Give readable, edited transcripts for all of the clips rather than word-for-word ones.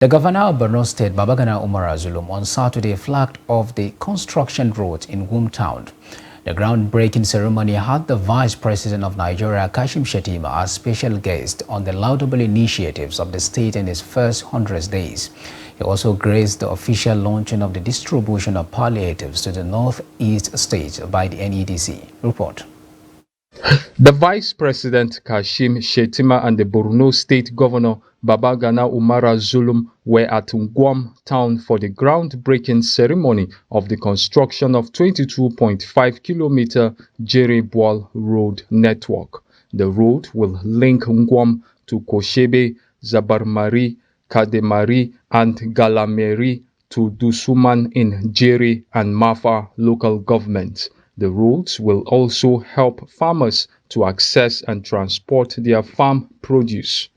The Governor of Borno State, Babagana Zulum, on Saturday flagged off the construction road in Ngwom town. The groundbreaking ceremony had the Vice President of Nigeria, Kashim Shettima, as special guest on the laudable initiatives of the state in its first 100 days. He also graced the official launching of the distribution of palliatives to the northeast states by the NEDC. Report. The Vice President Kashim Shettima and the Borno State Governor Babagana Zulum were at Ngwom town for the groundbreaking ceremony of the construction of 22.5-kilometer Jerry-Bual road network. The road will link Ngwom to Koshebe, Zabarmari, Kademari and Galameri to Dusuman in Jerry and Mafa local governments. The roads will also help farmers to access and transport their farm produce.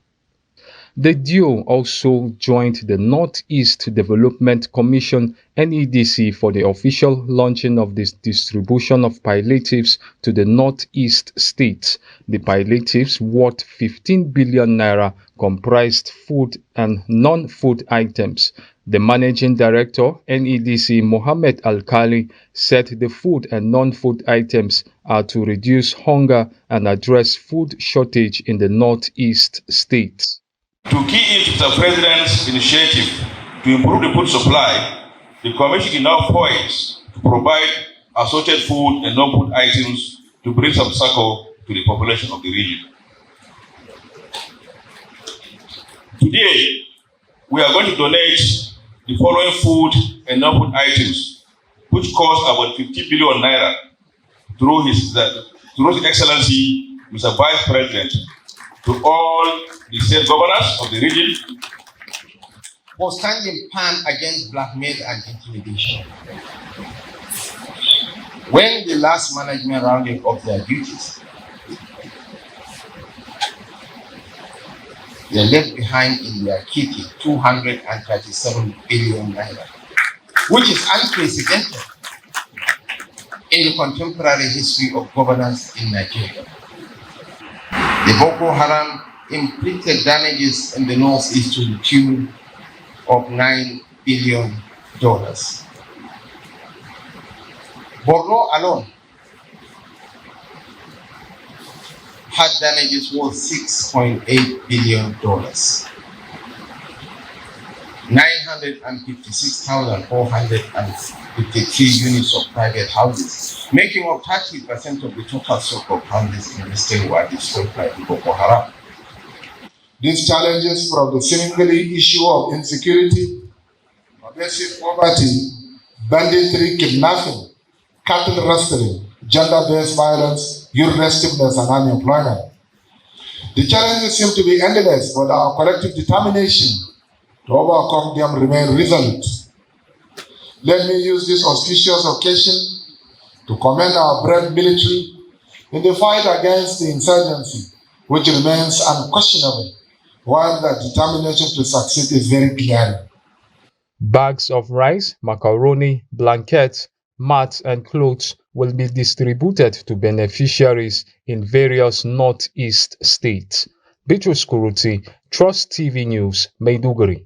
The duo also joined the Northeast Development Commission (NEDC) for the official launching of this distribution of palliatives to the Northeast states. The palliatives, worth 15 billion naira, comprised food and non-food items. The Managing Director, NEDC, Mohammed Alkali, said the food and non-food items are to reduce hunger and address food shortage in the Northeast states. To key into the President's initiative to improve the food supply, the Commission is now poised to provide assorted food and non-food items to bring some succor to the population of the region. Today, we are going to donate the following food and non-food items, which cost about 50 billion naira, through His Excellency, Mr. Vice President, to all the state governors of the region for standing firm against blackmail and intimidation. When the last management rounded up their duties, they left behind in their kitty 237 billion naira, which is unprecedented in the contemporary history of governance in Nigeria. The Boko Haram inflicted damages in the northeast to the tune of $9 billion. Borno alone had damages worth $6.8 billion. 956,453 units of private houses, making up 30% of the total stock of houses in the state, were destroyed by the Boko Haram. These challenges from the seemingly issue of insecurity, pervasive poverty, banditry, kidnapping, cattle rustling, gender-based violence, youth restiveness, and unemployment. The challenges seem to be endless, but our collective determination to overcome them remain resolute. Let me use this auspicious occasion to commend our brave military in the fight against the insurgency, which remains unquestionable, while the determination to succeed is very clear. Bags of rice, macaroni, blankets, mats and clothes will be distributed to beneficiaries in various northeast states. Bitrus Kuruti, Trust TV News, Maiduguri.